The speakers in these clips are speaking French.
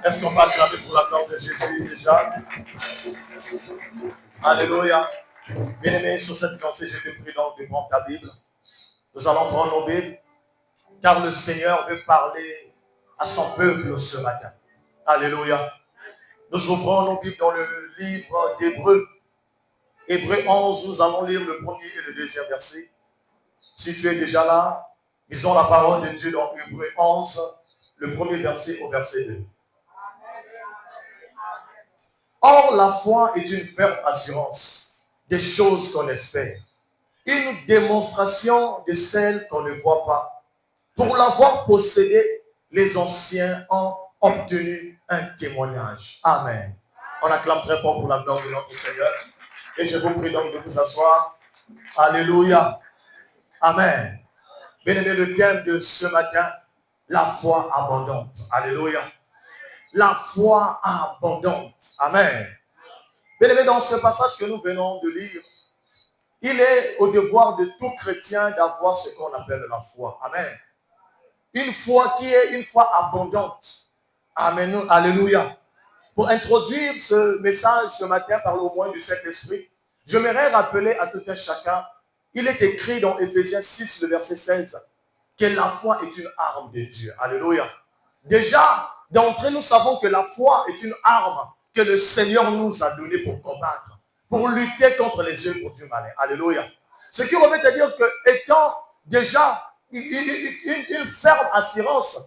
Est-ce qu'on va acclamer pour la gloire de Jésus déjà? Alléluia. Bien-aimés, sur cette lancée, je te prie donc de prendre ta Bible. Nous allons prendre nos Bibles, car le Seigneur veut parler à son peuple ce matin. Alléluia. Nous ouvrons nos Bibles dans le livre d'Hébreux. Hébreux 11, nous allons lire le premier et le deuxième verset. Si tu es déjà là, lisons la parole de Dieu dans Hébreux 11, le premier verset au verset 2. Or, la foi est une ferme assurance des choses qu'on espère, une démonstration de celles qu'on ne voit pas. Pour l'avoir possédé, les anciens ont obtenu un témoignage. Amen. On acclame très fort pour la gloire de notre Seigneur. Et je vous prie donc de vous asseoir. Alléluia. Amen. Bien-aimé, le thème de ce matin, la foi abondante. Alléluia. La foi abondante. Amen. Bien-aimé, dans ce passage que nous venons de lire, il est au devoir de tout chrétien d'avoir ce qu'on appelle la foi. Amen. Une foi qui est une foi abondante. Amen. Alléluia. Pour introduire ce message ce matin par le moyen du Saint-Esprit, j'aimerais rappeler à tout un chacun, il est écrit dans Éphésiens 6, le verset 16, que la foi est une arme de Dieu. Alléluia. Déjà, d'entrée, nous savons que la foi est une arme que le Seigneur nous a donnée pour combattre, pour lutter contre les œuvres du malin. Alléluia. Ce qui veut te dire que, étant déjà une ferme assurance,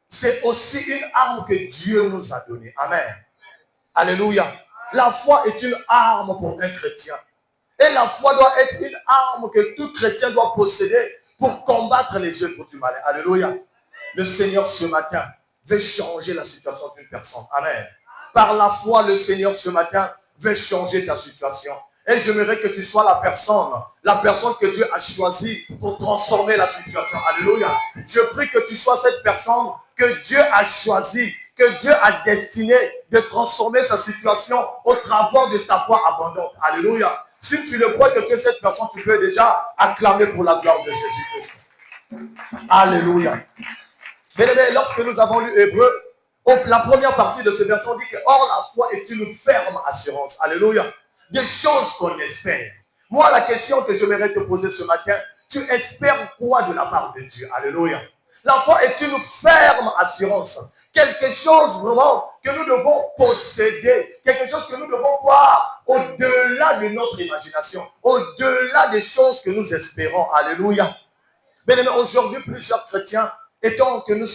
c'est aussi une arme que Dieu nous a donnée. Amen. Alléluia. La foi est une arme pour un chrétien. Et la foi doit être une arme que tout chrétien doit posséder pour combattre les œuvres du malin. Alléluia. Le Seigneur ce matin veut changer la situation d'une personne. Amen. Par la foi, le Seigneur ce matin veut changer ta situation. Et j'aimerais que tu sois la personne que Dieu a choisie pour transformer la situation. Alléluia. Je prie que tu sois cette personne que Dieu a choisie, que Dieu a destiné de transformer sa situation au travers de ta foi abondante. Alléluia. Si tu le crois que tu es cette personne, tu peux déjà acclamer pour la gloire de Jésus-Christ. Alléluia. Bien aimé, lorsque nous avons lu Hébreux, la première partie de ce verset, on dit que or la foi est une ferme assurance. Alléluia. Des choses qu'on espère. Moi, la question que j'aimerais te poser ce matin, tu espères quoi de la part de Dieu? Alléluia. La foi est une ferme assurance. Quelque chose vraiment que nous devons posséder. Quelque chose que nous devons voir au-delà de notre imagination. Au-delà des choses que nous espérons. Alléluia. Bien aimé, aujourd'hui, plusieurs chrétiens, autant que nous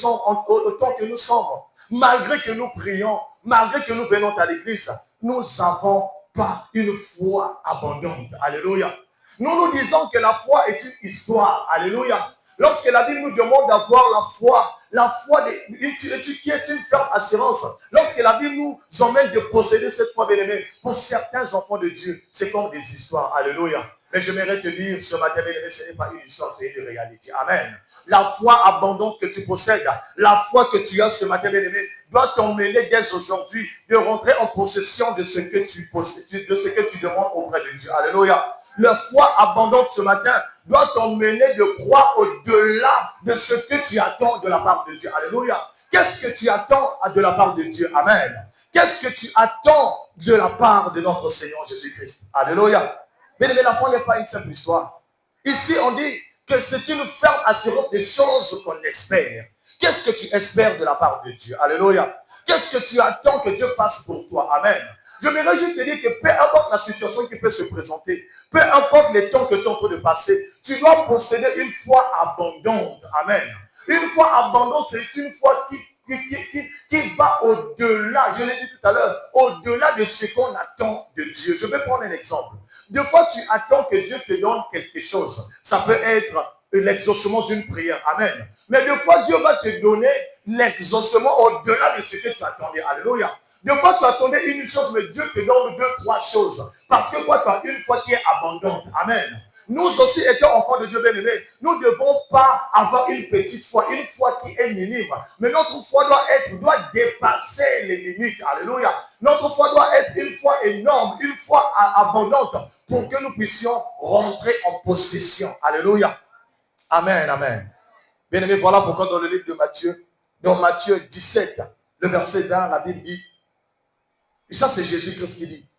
sommes, malgré que nous prions, malgré que nous venons à l'église, nous n'avons pas une foi abondante. Alléluia. Nous disons que la foi est une histoire. Alléluia. Lorsque la Bible nous demande d'avoir la foi qui est une ferme assurance, lorsque la Bible nous emmène de posséder cette foi, bien aimé, pour certains enfants de Dieu, c'est comme des histoires. Alléluia. Mais j'aimerais te dire ce matin, bien aimé, ce n'est pas une histoire, c'est une réalité. Amen. La foi abondante que tu possèdes, la foi que tu as ce matin, bien aimé, doit t'emmener dès aujourd'hui de rentrer en possession de ce que tu possèdes, de ce que tu demandes auprès de Dieu. Alléluia. La foi abondante ce matin doit t'emmener de croire au-delà de ce que tu attends de la part de Dieu. Alléluia. Qu'est-ce que tu attends de la part de Dieu? Amen. Qu'est-ce que tu attends de la part de notre Seigneur Jésus-Christ? Alléluia. Mais la foi n'est pas une simple histoire. Ici, on dit que c'est une ferme assurance des choses qu'on espère. Qu'est-ce que tu espères de la part de Dieu? Alléluia. Qu'est-ce que tu attends que Dieu fasse pour toi? Amen. Je me réjouis de te dire que peu importe la situation qui peut se présenter, peu importe les temps que tu es en train de passer, tu dois posséder une foi abondante. Amen. Une foi abondante, c'est une foi qui va au-delà, je l'ai dit tout à l'heure, au-delà de ce qu'on attend de Dieu. Je vais prendre un exemple. Des fois, tu attends que Dieu te donne quelque chose. Ça peut être l'exaucement d'une prière. Amen. Mais des fois, Dieu va te donner l'exaucement au-delà de ce que tu attendais. Alléluia. Des fois, tu attendais une chose, mais Dieu te donne 2, 3 choses. Parce que toi, tu as une foi qui est abondante. Amen. Nous aussi, étant enfants de Dieu bien-aimés, nous ne devons pas avoir une petite foi, une foi qui est minime. Mais notre foi doit dépasser les limites. Alléluia. Notre foi doit être une foi énorme, une foi abondante pour que nous puissions rentrer en possession. Alléluia. Amen, amen. Bien-aimés, voilà pourquoi dans le livre de Matthieu, dans Matthieu 17, Le verset 20, la Bible dit, et ça c'est Jésus-Christ qui dit,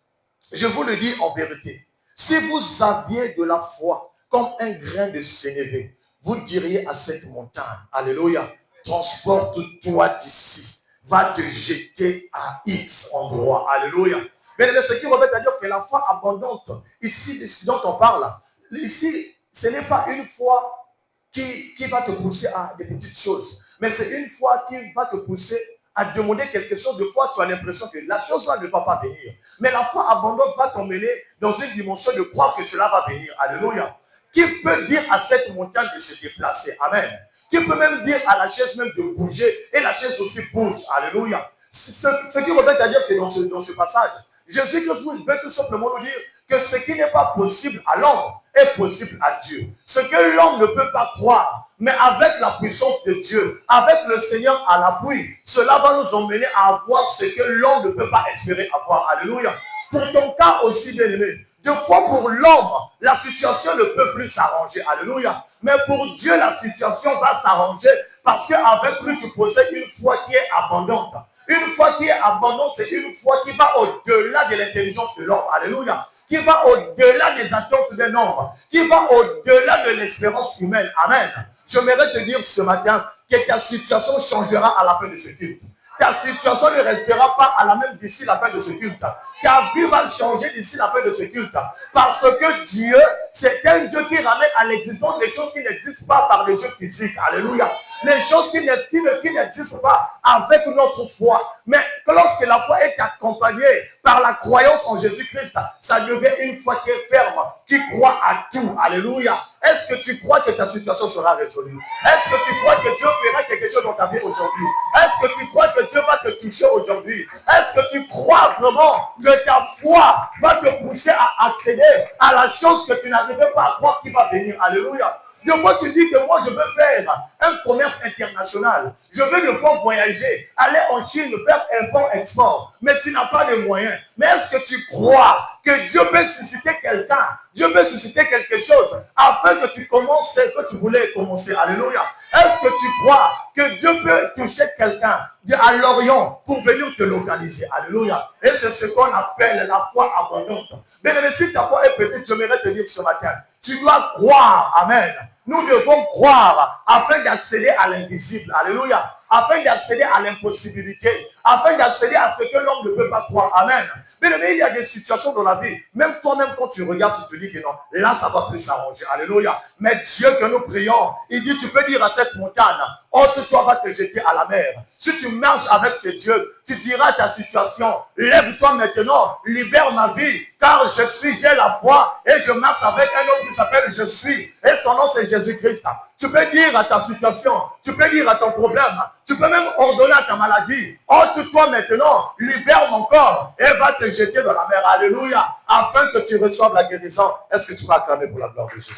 je vous le dis en vérité, si vous aviez de la foi comme un grain de sénévé, vous diriez à cette montagne, alléluia, transporte-toi d'ici, va te jeter à X endroit, alléluia. Mais ce qui revient à dire que la foi abondante, ici, dont on parle, ici, ce n'est pas une foi qui va te pousser à des petites choses, mais c'est une foi qui va te pousser à demander quelque chose. De fois, tu as l'impression que la chose-là ne va pas venir. Mais la foi abondante va t'emmener dans une dimension de croire que cela va venir. Alléluia. Qui peut dire à cette montagne de se déplacer? Amen. Qui peut même dire à la chaise même de bouger, et la chaise aussi bouge. Alléluia. Ce qui revient à dire que dans ce passage, Jésus-Christ veut tout simplement nous dire que ce qui n'est pas possible à l'homme est possible à Dieu. Ce que l'homme ne peut pas croire, mais avec la puissance de Dieu, avec le Seigneur à l'appui, cela va nous emmener à avoir ce que l'homme ne peut pas espérer avoir. Alléluia. Pour ton cas aussi, bien aimé, des fois pour l'homme, la situation ne peut plus s'arranger. Alléluia. Mais pour Dieu, la situation va s'arranger parce qu'avec lui, tu possèdes une foi qui est abondante. Une foi qui est abondante, c'est une foi qui va au-delà de l'intelligence de l'homme. Alléluia. Qui va au-delà des attentes des nombres. Qui va au-delà de l'espérance humaine. Amen. J'aimerais te dire ce matin que ta situation changera à la fin de ce culte. Ta situation ne restera pas à la même d'ici la fin de ce culte. Ta vie va changer d'ici la fin de ce culte. Parce que Dieu, c'est un Dieu qui ramène à l'existence des choses qui n'existent pas par les yeux physiques. Alléluia. Les choses qui n'existent pas avec notre foi. Mais lorsque la foi est accompagnée par la croyance en Jésus-Christ, ça devient une foi qui est ferme, qui croit à tout. Alléluia. Est-ce que tu crois que ta situation sera résolue? Est-ce que tu crois que Dieu fera quelque chose dans ta vie aujourd'hui? Est-ce que tu crois que Dieu va te toucher aujourd'hui? Est-ce que tu crois vraiment que ta foi va te pousser à accéder à la chose que tu n'arrivais pas à croire qui va venir? Alléluia. De fois, tu dis que moi, je veux faire un commerce international. Je veux de fois voyager, aller en Chine, faire import-export. Mais tu n'as pas de moyens. Mais est-ce que tu crois que Dieu peut susciter quelqu'un? Dieu peut susciter quelque chose afin que tu commences ce que tu voulais commencer. Alléluia. Est-ce que tu crois que Dieu peut toucher quelqu'un à l'Orient pour venir te localiser? Alléluia. Et c'est ce qu'on appelle la foi abondante. Mais si ta foi est petite, j'aimerais te dire ce matin, tu dois croire. Amen. Nous devons croire afin d'accéder à l'invisible. Alléluia. Afin d'accéder à l'impossibilité. Afin d'accéder à ce que l'homme ne peut pas croire. Amen. Mais il y a des situations dans la vie. Même toi-même, quand tu regardes, tu te dis que non, là, ça va plus s'arranger. Alléluia. Mais Dieu que nous prions, il dit, tu peux dire à cette montagne, ôte-toi, va te jeter à la mer. Si tu marches avec ce Dieu, tu diras à ta situation, lève-toi maintenant, libère ma vie, car j'ai la foi et je marche avec un homme qui s'appelle Je suis. Et son nom, c'est Jésus-Christ. Tu peux dire à ta situation, tu peux dire à ton problème, tu peux même ordonner à ta maladie, ôte-toi maintenant, libère mon corps et va te jeter dans la mer. Alléluia. Afin que tu reçoives la guérison. Est-ce que tu vas acclamer pour la gloire de Jésus?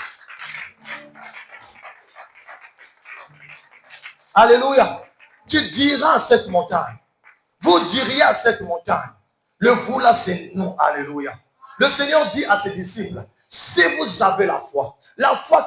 Alléluia. Tu diras à cette montagne, vous diriez à cette montagne, le vous là c'est nous. Alléluia. Le Seigneur dit à ses disciples, si vous avez la foi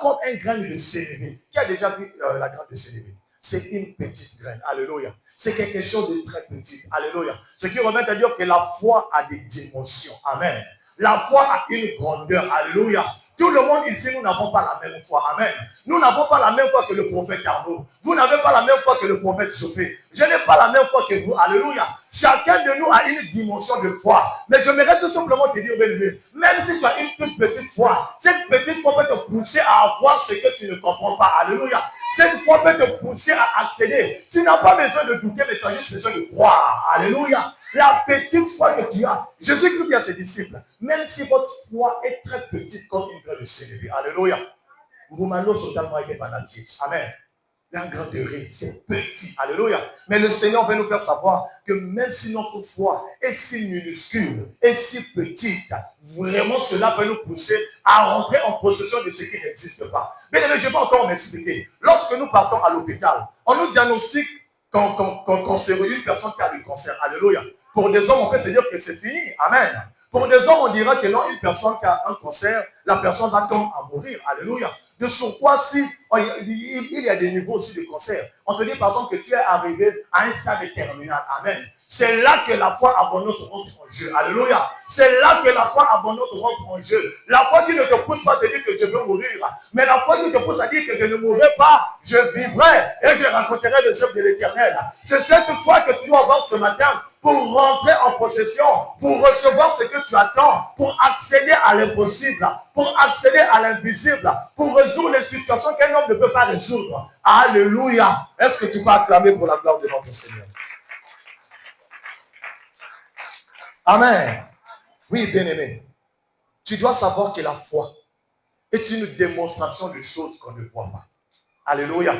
comme un grain de sénévé. Qui a déjà vu la graine de sénévé? C'est une petite graine. Alléluia. C'est quelque chose de très petit. Alléluia. Ce qui remet à dire que la foi a des dimensions. Amen. La foi a une grandeur. Alléluia. Tout le monde ici, nous n'avons pas la même foi. Amen. Nous n'avons pas la même foi que le prophète Arnaud. Vous n'avez pas la même foi que le prophète Chauffé. Je n'ai pas la même foi que vous. Alléluia. Chacun de nous a une dimension de foi. Mais j'aimerais tout simplement te dire, même si tu as une toute petite foi, cette petite foi peut te pousser à avoir ce que tu ne comprends pas. Alléluia. Cette foi peut te pousser à accéder. Tu n'as pas besoin de douter, mais tu as juste besoin de croire. Alléluia. La petite foi que tu as. Jésus-Christ dit à ses disciples, même si votre foi est très petite comme une graine de sénévé. Alléluia. Amen. La graine de riz, c'est petit. Alléluia. Mais le Seigneur veut nous faire savoir que même si notre foi est si minuscule et si petite, vraiment cela peut nous pousser à rentrer en possession de ce qui n'existe pas. Mais je vais encore m'expliquer. Lorsque nous partons à l'hôpital, on nous diagnostique quand c'est une personne qui a du cancer. Alléluia. Pour des hommes, on peut se dire que c'est fini. Amen. Pour des hommes, on dira que non, une personne qui a un cancer, la personne va tendre à mourir. Alléluia. De surcroît, si il y a des niveaux aussi de cancer. On te dit par exemple que tu es arrivé à un stade terminal. Amen. C'est là que la foi abandonnante rentre en jeu. Alléluia. C'est là que la foi abandonnante rentre en jeu. La foi qui ne te pousse pas à te dire que je veux mourir, mais la foi qui te pousse à dire que je ne mourrai pas, je vivrai et je rencontrerai les œuvres de l'Éternel. C'est cette foi que tu dois avoir ce matin pour rentrer en possession, pour recevoir ce que tu attends, pour accéder à l'impossible, pour accéder à l'invisible, pour résoudre les situations qu'un homme ne peut pas résoudre. Alléluia. Est-ce que tu peux acclamer pour la gloire de notre Seigneur? Amen. Oui, bien-aimé. Tu dois savoir que la foi est une démonstration de choses qu'on ne voit pas. Alléluia.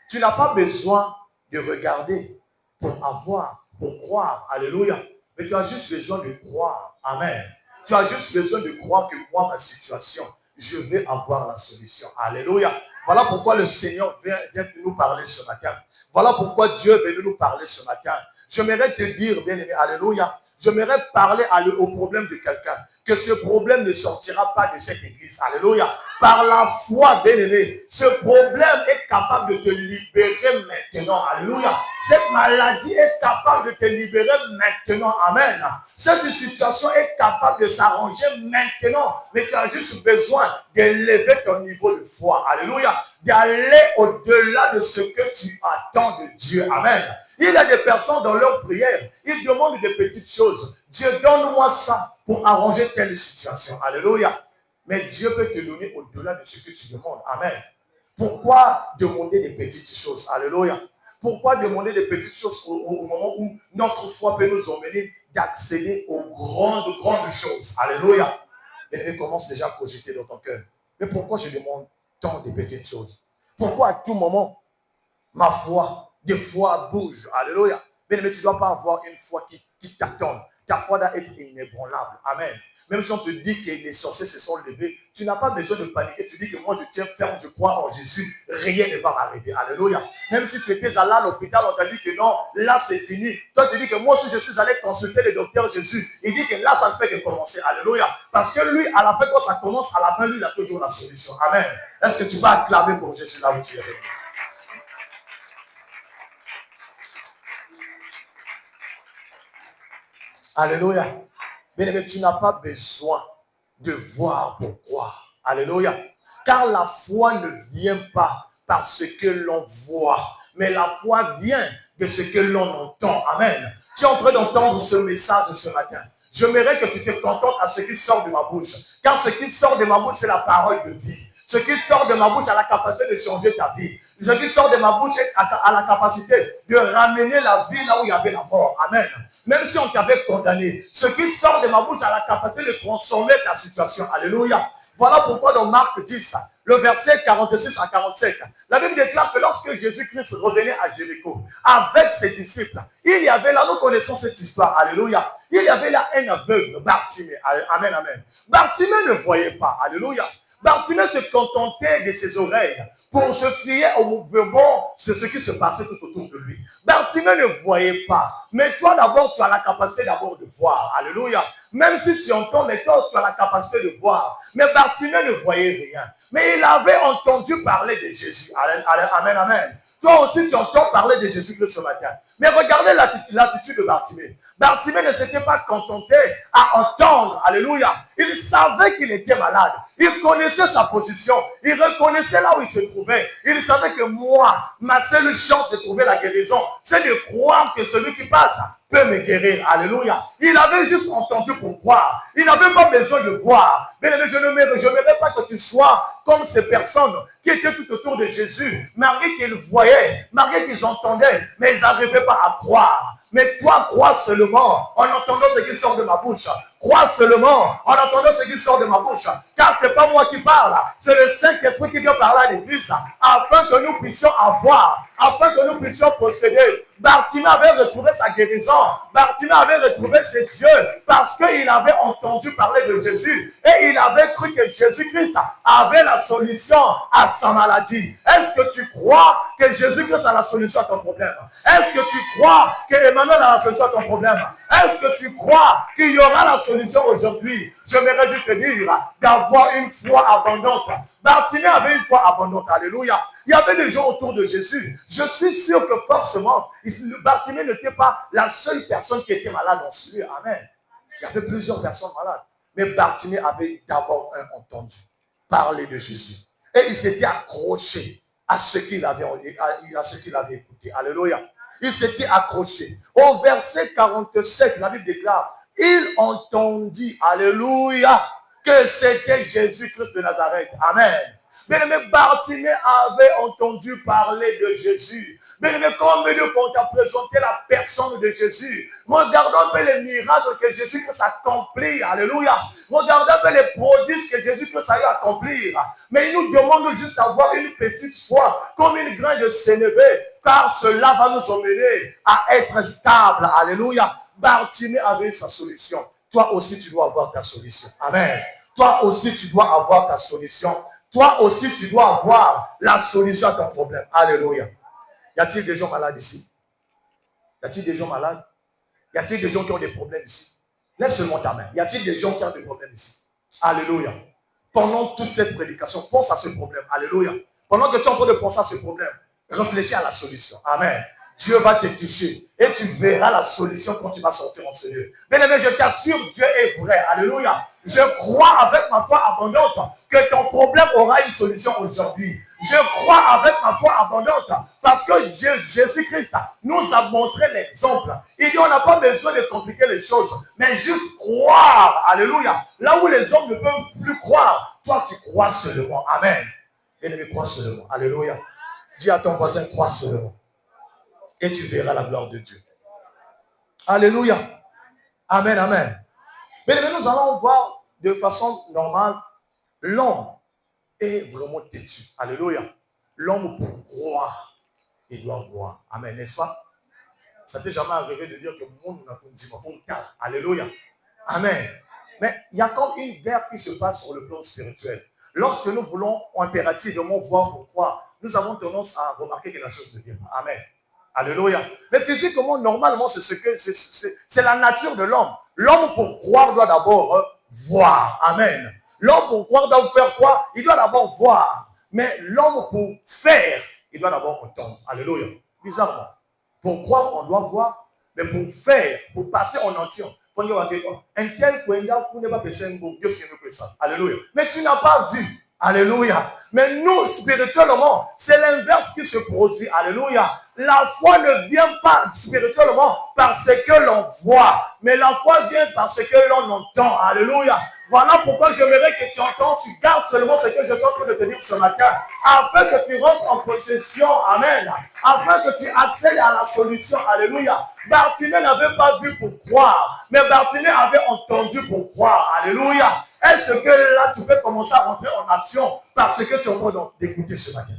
Tu n'as pas besoin de regarder pour avoir, pour croire. Alléluia. Mais tu as juste besoin de croire. Amen. Tu as juste besoin de croire que moi, ma situation, je vais avoir la solution. Alléluia. Voilà pourquoi le Seigneur vient nous parler ce matin. Voilà pourquoi Dieu est venu nous parler ce matin. J'aimerais te dire, bien-aimé, alléluia, j'aimerais parler au problème de quelqu'un, que ce problème ne sortira pas de cette église. Alléluia. Par la foi, bien-aimé, ce problème est capable de te libérer maintenant. Alléluia. Cette maladie est capable de te libérer maintenant. Amen. Cette situation est capable de s'arranger maintenant. Mais tu as juste besoin d'élever ton niveau de foi. Alléluia. D'aller au-delà de ce que tu attends de Dieu. Amen. Il y a des personnes dans leur prière, ils demandent des petites choses. Dieu, donne-moi ça pour arranger telle situation. Alléluia. Mais Dieu peut te donner au-delà de ce que tu demandes. Amen. Pourquoi demander des petites choses? Alléluia. Pourquoi demander des petites choses au moment où notre foi peut nous emmener d'accéder aux grandes choses? Alléluia. Et elle commence déjà à projeter dans ton cœur. Mais pourquoi je demande tant de petites choses? Pourquoi à tout moment, ma foi, des fois, bouge? Alléluia. Mais tu ne dois pas avoir une foi qui t'attend. Ta foi doit être inébranlable. Amen. Même si on te dit que les sorciers se sont levés, tu n'as pas besoin de paniquer. Tu dis que moi, je tiens ferme, je crois en Jésus. Rien ne va m'arriver. Alléluia. Même si tu étais allé à l'hôpital, on t'a dit que non, là, c'est fini. Toi, tu dis que moi, si je suis allé consulter le docteur Jésus, il dit que là, ça ne fait que commencer. Alléluia. Parce que lui, à la fin, quand ça commence, à la fin, lui, il a toujours la solution. Amen. Est-ce que tu vas acclamer pour Jésus là où tu es? Alléluia. Bien-aimé, tu n'as pas besoin de voir pour croire. Alléluia. Car la foi ne vient pas par ce que l'on voit, mais la foi vient de ce que l'on entend. Amen. Tu es en train d'entendre ce message ce matin. J'aimerais que tu te contentes à ce qui sort de ma bouche. Car ce qui sort de ma bouche, c'est la parole de vie. Ce qui sort de ma bouche a la capacité de changer ta vie. Ce qui sort de ma bouche a la capacité de ramener la vie là où il y avait la mort. Amen. Même si on t'avait condamné, ce qui sort de ma bouche a la capacité de transformer ta situation. Alléluia. Voilà pourquoi dans Marc 10, le verset 46 à 47, la Bible déclare que lorsque Jésus-Christ revenait à Jéricho avec ses disciples, il y avait là, nous connaissons cette histoire, alléluia, il y avait là un aveugle, Bartimée, amen, amen. Bartimée ne voyait pas, alléluia. Bartimée se contentait de ses oreilles pour se fier au mouvement de ce qui se passait tout autour de lui. Bartimée ne voyait pas. Mais toi d'abord, tu as la capacité d'abord de voir. Alléluia. Même si tu entends, mais toi, tu as la capacité de voir. Mais Bartimée ne voyait rien. Mais il avait entendu parler de Jésus. Amen, amen. Toi aussi, tu entends parler de Jésus-Christ ce matin. Mais regardez l'attitude de Bartimée. Bartimée ne s'était pas contenté à entendre. Alléluia. Il savait qu'il était malade. Il connaissait sa position. Il reconnaissait là où il se trouvait. Il savait que moi, ma seule chance de trouver la guérison, c'est de croire que celui qui passe peut me guérir. Alléluia. Il avait juste entendu pour croire. Il n'avait pas besoin de voir. Mais je n'aimerais pas que tu sois comme ces personnes qui étaient tout autour de Jésus, malgré qu'ils voyaient, malgré qu'ils entendaient, mais ils n'arrivaient pas à croire. Mais toi, crois seulement en entendant ce qui sort de ma bouche. Crois seulement en entendant ce qui sort de ma bouche. Car ce n'est pas moi qui parle, c'est le Saint-Esprit qui vient parler à l'Église, afin que nous puissions avoir afin que nous puissions posséder. Bartimée avait retrouvé sa guérison. Bartimée avait retrouvé ses yeux parce qu'il avait entendu parler de Jésus et il avait cru que Jésus-Christ avait la solution à sa maladie. Est-ce que tu crois que Jésus-Christ a la solution à ton problème? Est-ce que tu crois que Emmanuel a la solution à ton problème? Est-ce que tu crois qu'il y aura la solution aujourd'hui? Je m'aurais dû te dire d'avoir une foi abondante. Bartimée avait une foi abondante. Alléluia. Il y avait des gens autour de Jésus. Je suis sûr que forcément, Bartimée n'était pas la seule personne qui était malade dans ce lieu. Amen. Il y avait plusieurs personnes malades. Mais Bartimée avait d'abord entendu parler de Jésus. Et il s'était accroché à ce qu'il avait écouté. Alléluia. Il s'était accroché. Au verset 47, la Bible déclare, il entendit, alléluia, que c'était Jésus-Christ de Nazareth. Amen. Bien-aimé, Bartimée avait entendu parler de Jésus. Bien-aimé, combien de fois on t'a présenté la personne de Jésus? Regardons un peu les miracles que Jésus-Christ a accomplis. Alléluia. Regardons un peu les prodiges que Jésus-Christ a eu à accomplir. Mais il nous demande juste d'avoir une petite foi, comme une graine de sénévé, car cela va nous emmener à être stable. Alléluia. Bartimée avait sa solution. Toi aussi, tu dois avoir ta solution. Amen. Toi aussi, tu dois avoir ta solution. Toi aussi, tu dois avoir la solution à ton problème. Alléluia. Y a-t-il des gens malades ici? Y a-t-il des gens malades? Y a-t-il des gens qui ont des problèmes ici? Lève seulement ta main. Y a-t-il des gens qui ont des problèmes ici? Alléluia. Pendant toute cette prédication, pense à ce problème. Alléluia. Pendant que tu es en train de penser à ce problème, réfléchis à la solution. Amen. Dieu va te toucher et tu verras la solution quand tu vas sortir en ce lieu. Bien-aimé, je t'assure, Dieu est vrai. Alléluia. Je crois avec ma foi abondante que ton problème aura une solution aujourd'hui. Je crois avec ma foi abondante parce que Jésus-Christ nous a montré l'exemple. Il dit on n'a pas besoin de compliquer les choses, mais juste croire. Alléluia. Là où les hommes ne peuvent plus croire, toi tu crois seulement. Amen. Bien-aimé, crois seulement. Alléluia. Dis à ton voisin, crois seulement. Et tu verras la gloire de Dieu. Alléluia. Amen, amen. Mais nous allons voir de façon normale, l'homme est vraiment têtu. Alléluia. L'homme pour croire, il doit voir. Amen, n'est-ce pas? Ça t'est jamais arrivé de dire que mon n'a pas dit, alléluia. Amen. Mais il y a comme une guerre qui se passe sur le plan spirituel. Lorsque nous voulons impérativement voir pourquoi, nous avons tendance à remarquer quelque chose de bien. Amen. Alléluia. Mais physiquement, normalement, c'est la nature de l'homme. L'homme pour croire doit d'abord voir. Amen. L'homme pour croire doit faire quoi? Il doit d'abord voir. Mais l'homme pour faire, il doit d'abord entendre. Alléluia. Bizarrement. Pour croire, on doit voir. Mais pour faire, pour passer en entier, un tel Alléluia. Mais tu n'as pas vu. Alléluia. Mais nous, spirituellement, c'est l'inverse qui se produit. Alléluia. La foi ne vient pas spirituellement parce que l'on voit, mais la foi vient parce que l'on entend. Alléluia. Voilà pourquoi j'aimerais que tu entends, tu gardes seulement ce que je suis en train de te dire ce matin, afin que tu rentres en possession. Amen. Afin que tu accèdes à la solution. Alléluia. Bartimée n'avait pas vu pour croire, mais Bartimée avait entendu pour croire. Alléluia. Est-ce que là, tu peux commencer à rentrer en action parce que tu es en train d'écouter ce matin?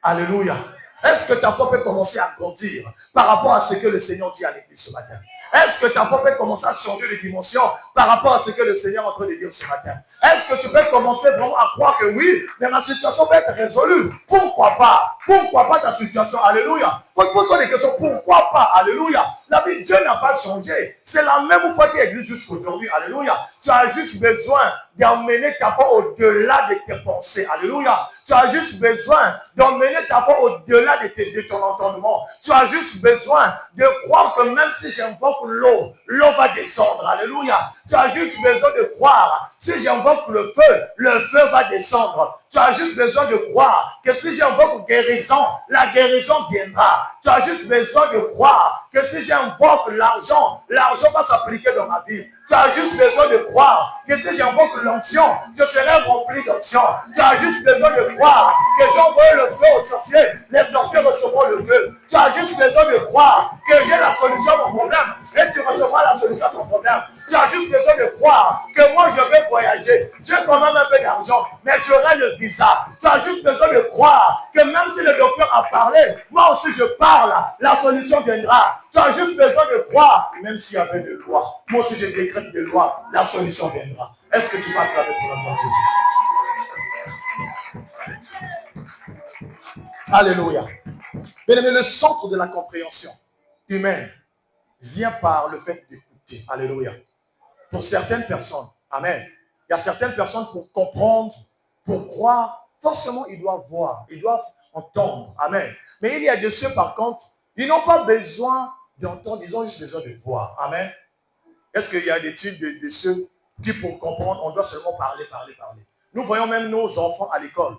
Alléluia. Est-ce que ta foi peut commencer à grandir par rapport à ce que le Seigneur dit à l'église ce matin? Est-ce que ta foi peut commencer à changer de dimension par rapport à ce que le Seigneur est en train de dire ce matin? Est-ce que tu peux commencer vraiment à croire que oui, mais ma situation peut être résolue? Pourquoi pas? Pourquoi pas ta situation? Alléluia. Faut te poser des questions. Pourquoi pas? Alléluia. La vie de Dieu n'a pas changé. C'est la même foi qui existe jusqu'aujourd'hui. Alléluia. Tu as juste besoin d'emmener ta foi au-delà de tes pensées. Alléluia. Tu as juste besoin d'emmener ta foi au-delà de ton entendement. Tu as juste besoin de croire que même si j'invoque l'eau, l'eau va descendre. Alléluia. Tu as juste besoin de croire. Si j'invoque le feu va descendre. Tu as juste besoin de croire que si j'invoque guérison, la guérison viendra. Tu as juste besoin de croire que si j'invoque l'argent, l'argent va s'appliquer dans ma vie. Tu as juste besoin de croire que si j'invoque l'onction, je serai rempli d'onction. Tu as juste besoin de croire que j'envoie le feu aux sorciers, les sorciers recevront le feu. Tu as juste besoin de croire que j'ai la solution à mon problème et tu recevras la solution à ton problème. Tu as juste besoin de croire que moi je vais voyager. J'ai quand même un peu d'argent, mais j'aurai le visa. Tu as juste besoin de croire que même si le docteur a parlé, moi aussi je parle, la solution viendra. Tu as juste besoin de croire, même s'il y avait de loi. Moi aussi je décrète de loi, la solution viendra. Est-ce que tu vas acclamer pour la gloire de Jésus? Alléluia. Bien aimé, le centre de la compréhension humaine vient par le fait d'écouter. Alléluia. Pour certaines personnes, amen. Il y a certaines personnes pour comprendre, pour croire, forcément ils doivent voir, ils doivent entendre. Amen. Mais il y a de ceux par contre, ils n'ont pas besoin d'entendre, ils ont juste besoin de voir. Amen. Est-ce qu'il y a des types de ceux qui pour comprendre, on doit seulement parler. Nous voyons même nos enfants à l'école.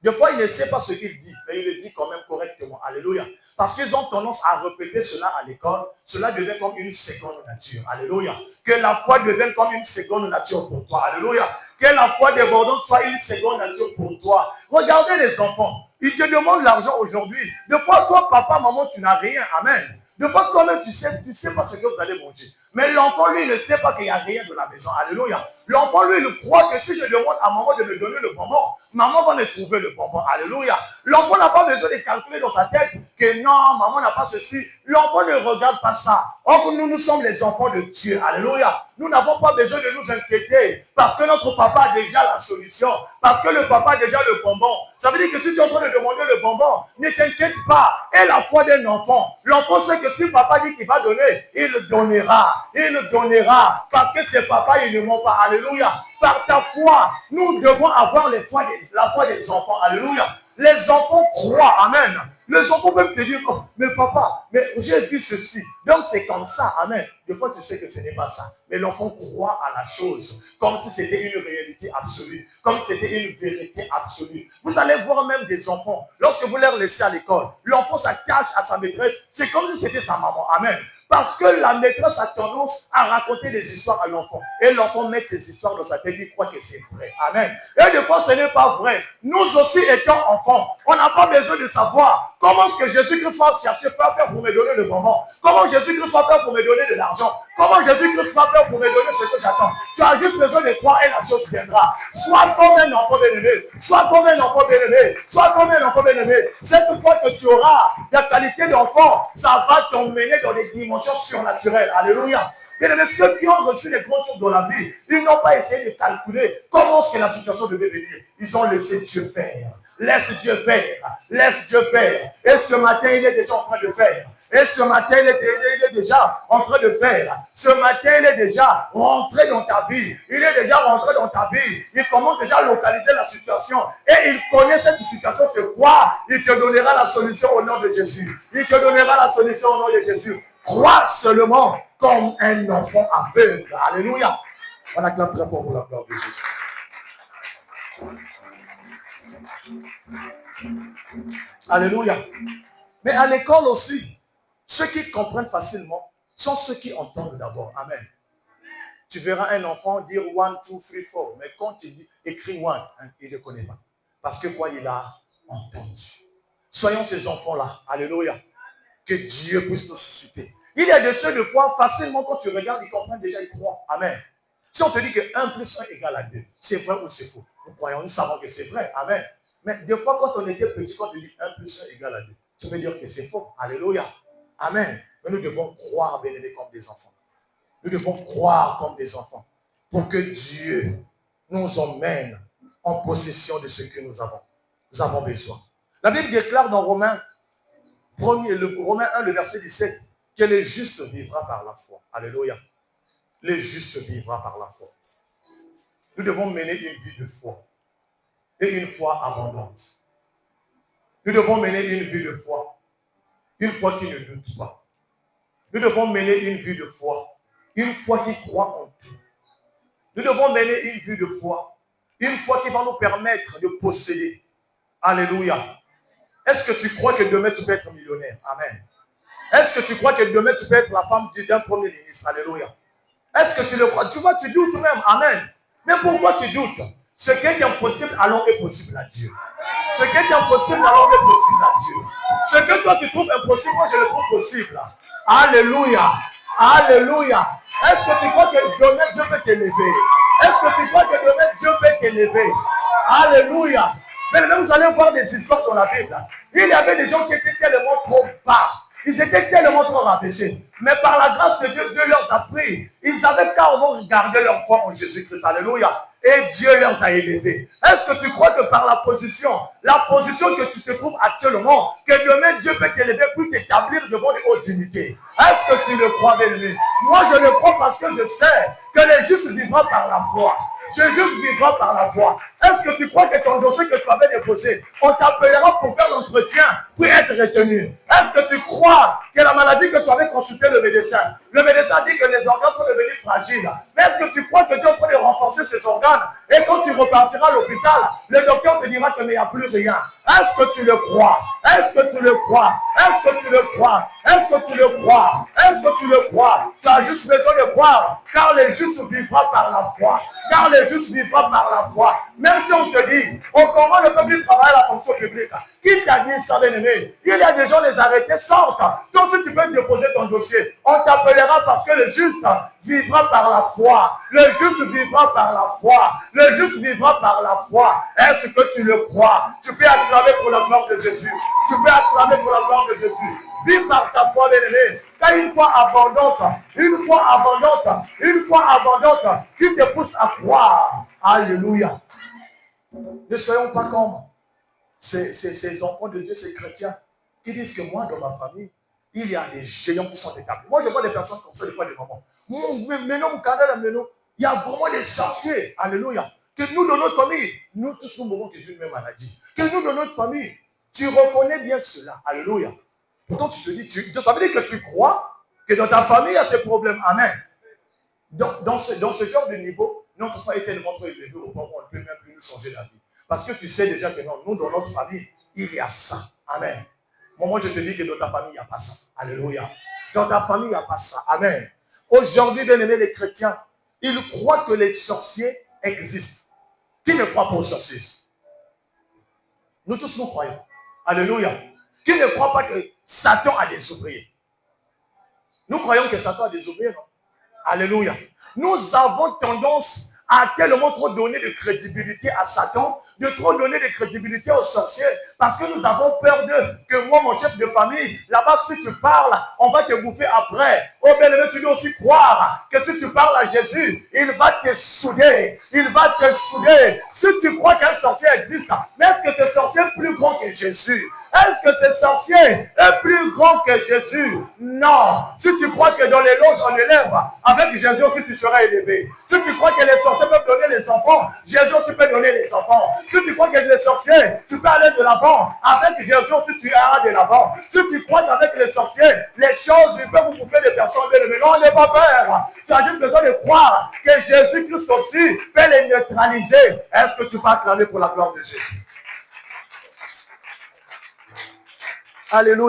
Des fois, ils ne savent pas ce qu'ils disent, mais ils le disent quand même correctement. Alléluia. Parce qu'ils ont tendance à répéter cela à l'école. Cela devient comme une seconde nature. Alléluia. Que la foi devienne comme une seconde nature pour toi. Alléluia. Que la foi débordante soit une seconde nature pour toi. Regardez les enfants. Ils te demandent l'argent aujourd'hui. Des fois, toi, papa, maman, tu n'as rien. Amen. Des fois, toi-même, tu sais pas ce que vous allez manger. Mais l'enfant, lui, ne sait pas qu'il n'y a rien de la maison. Alléluia. L'enfant, lui, il croit que si je demande à maman de me donner le bonbon, maman va me trouver le bonbon. Alléluia. L'enfant n'a pas besoin de calculer dans sa tête que non, maman n'a pas ceci. L'enfant ne regarde pas ça. Or, nous sommes les enfants de Dieu. Alléluia. Nous n'avons pas besoin de nous inquiéter parce que notre papa a déjà la solution. Parce que le papa a déjà le bonbon. Ça veut dire que si tu es en train de demander le bonbon, ne t'inquiète pas. Et la foi d'un enfant. L'enfant sait que si papa dit qu'il va donner, il le donnera. Il le donnera. Parce que c'est papa, il ne ment pas. Alléluia. Par ta foi, nous devons avoir la foi des enfants. Alléluia. Les enfants croient. Amen. Les enfants peuvent te dire, oh, mais papa, mais j'ai vu ceci. Donc c'est comme ça. Amen. Des fois, tu sais que ce n'est pas ça. Mais l'enfant croit à la chose comme si c'était une réalité absolue. Comme si c'était une vérité absolue. Vous allez voir même des enfants. Lorsque vous les laissez à l'école, l'enfant s'attache à sa maîtresse. C'est comme si c'était sa maman. Amen. Parce que la maîtresse a tendance à raconter des histoires à l'enfant. Et l'enfant met ces histoires dans sa tête. Il croit que c'est vrai. Amen. Et des fois, ce n'est pas vrai. Nous aussi étant enfants, on n'a pas besoin de savoir comment est-ce que Jésus-Christ va chercher, va faire pour me donner le bonbon. Comment Jésus-Christ va faire pour me donner de l'argent. Comment Jésus-Christ va faire pour me donner ce que j'attends. Tu as juste besoin de croire et la chose viendra. Sois comme un enfant bien-aimé. Sois comme un enfant bien-aimé. Sois comme un enfant bien-aimé. Cette fois que tu auras la qualité d'enfant, ça va t'emmener dans des dimensions surnaturelles. Alléluia. Bien-aimés, ceux qui ont reçu les grands trucs dans la vie, ils n'ont pas essayé de calculer comment est-ce que la situation devait venir. Ils ont laissé Dieu faire. Laisse Dieu faire. Laisse Dieu faire. Et ce matin, il est déjà en train de faire. Et ce matin, il est déjà en train de faire. Ce matin, il est déjà rentré dans ta vie. Il est déjà rentré dans ta vie. Il commence déjà à localiser la situation. Et il connaît cette situation, c'est quoi? Il te donnera la solution au nom de Jésus. Il te donnera la solution au nom de Jésus. Crois seulement comme un enfant aveugle. Alléluia. On acclame très fort pour la gloire de Jésus. Alléluia. Mais à l'école aussi, ceux qui comprennent facilement sont ceux qui entendent d'abord. Amen. Tu verras un enfant dire 1, 2, 3, 4. Mais quand il dit écrit 1, il ne connaît pas. Parce que quoi, il a entendu. Soyons ces enfants-là. Alléluia. Que Dieu puisse nous susciter. Il y a de ceux de foi, facilement, quand tu regardes, ils comprennent déjà, ils croient. Amen. Si on te dit que 1 plus 1 égale à 2, c'est vrai ou c'est faux? Nous croyons, nous savons que c'est vrai. Amen. Mais des fois, quand on était petit, quand on dit 1 plus 1 égale à 2, tu peux dire que c'est faux. Alléluia. Amen. Mais nous devons croire, bien-aimés, comme des enfants. Nous devons croire comme des enfants pour que Dieu nous emmène en possession de ce que nous avons besoin. La Bible déclare dans Romains 1, le verset 17, que le juste vivra par la foi. Alléluia. Le juste vivra par la foi. Nous devons mener une vie de foi. Et une foi abondante. Nous devons mener une vie de foi. Une foi qui ne doute pas. Nous devons mener une vie de foi. Une foi qui croit en tout. Nous devons mener une vie de foi. Une foi qui va nous permettre de posséder. Alléluia. Est-ce que tu crois que demain tu peux être millionnaire? Amen. Est-ce que tu crois que demain tu peux être la femme d'un premier ministre? Alléluia. Est-ce que tu le crois? Tu vois, tu doutes même. Amen. Mais pourquoi tu doutes? Ce qui est impossible, alors est possible à Dieu. Ce qui est impossible, alors est possible à Dieu. Ce que toi tu trouves impossible, moi je le trouve possible. Alléluia. Alléluia. Est-ce que tu crois que demain Dieu peut t'élever? Est-ce que tu crois que demain Dieu peut t'élever? Alléluia. Mais vous allez voir des histoires dans la Bible. Il y avait des gens qui étaient tellement trop bas. Ils étaient tellement trop rabaissés. Mais par la grâce de Dieu, Dieu leur a pris. Ils avaient carrément gardé leur foi en Jésus-Christ. Alléluia. Et Dieu leur a élevés. Est-ce que tu crois que par la position que tu te trouves actuellement, que demain Dieu peut t'élever pour t'établir devant les hautes dignités? Est-ce que tu le crois, bien-aimé? Moi, je le crois parce que je sais que les justes vivront par la foi. Je juste vivra par la foi. Est-ce que tu crois que ton dossier que tu avais déposé, on t'appellera pour faire l'entretien, pour être retenu? Est-ce que tu crois que la maladie que tu avais consulté le médecin dit que les organes sont devenus fragiles? Mais est-ce que tu crois que Dieu peut renforcer ses organes? Et quand tu repartiras à l'hôpital, le docteur te dira qu'il n'y a plus rien. Est-ce que tu le crois? Est-ce que tu le crois? Est-ce que tu le crois? Est-ce que tu le crois? Est-ce que tu le crois? Tu as juste besoin de croire, car les justes vivront par la foi. Car les justes vivront par la foi. Même si on te dit, on comment le peuple travaille à la fonction publique. Qui t'a dit ça, bien-aimé? Il y a des gens, les arrêtés sortent. Donc si tu peux déposer ton dossier, on t'appellera parce que le juste vivra par la foi. Le juste vivra par la foi. Le juste vivra par la foi. Est-ce que tu le crois? Tu peux acclamer pour la gloire de Jésus. Tu peux acclamer pour la gloire de Jésus. Vis par ta foi, bien-aimé. Car une foi abondante qui te pousse à croire. Alléluia. Ne soyons pas comme ces enfants de Dieu, ces chrétiens, qui disent que moi, dans ma famille, il y a des géants qui sont établis. Moi, je vois des personnes comme ça, des fois, des mamans. Mais non, il y a vraiment des sorciers. Alléluia. Que nous, dans notre famille, nous tous, nous mourons d'une même maladie. Que nous, dans notre famille, tu reconnais bien cela. Alléluia. Pourtant, tu te dis, ça veut dire que tu crois que dans ta famille, il y a ces problèmes. Amen. Dans ce genre de niveau, notre foi est tellement trop élevée au point où on ne peut même plus nous changer la vie. Parce que tu sais déjà que non, nous, dans notre famille, il y a ça. Amen. Moi, je te dis que dans ta famille, il n'y a pas ça. Alléluia. Dans ta famille, il n'y a pas ça. Amen. Aujourd'hui, bien aimés les chrétiens, ils croient que les sorciers existent. Qui ne croit pas aux sorciers? Nous tous, nous croyons. Alléluia. Qui ne croit pas que Satan a des ouvriers? Nous croyons que Satan a des ouvriers, non? Alléluia. Nous avons tendance à tellement trop donner de crédibilité à Satan, de trop donner de crédibilité aux sorciers, parce que nous avons peur d'eux. Que moi, mon chef de famille, là-bas, si tu parles, on va te bouffer après. Oh, bien-aimé, tu dois aussi croire que si tu parles à Jésus, il va te souder. Il va te souder. Si tu crois qu'un sorcier existe, mais est-ce que ce sorcier est plus grand que Jésus? Est-ce que ce sorcier est plus grand que Jésus? Non. Si tu crois que dans les loges on élève, avec Jésus aussi tu seras élevé. Si tu crois que les sorciers peuvent donner les enfants, Jésus aussi peut donner les enfants. Si tu crois que les sorciers, tu peux aller de l'avant, avec Jésus aussi tu iras de l'avant. Si tu crois qu'avec les sorciers, les choses, ils peuvent vous bouffer des personnes bien-aimées. Non, n'aie pas peur. Tu as juste besoin de croire que Jésus-Christ aussi peut les neutraliser. Est-ce que tu vas acclamer pour la gloire de Jésus? Alléluia.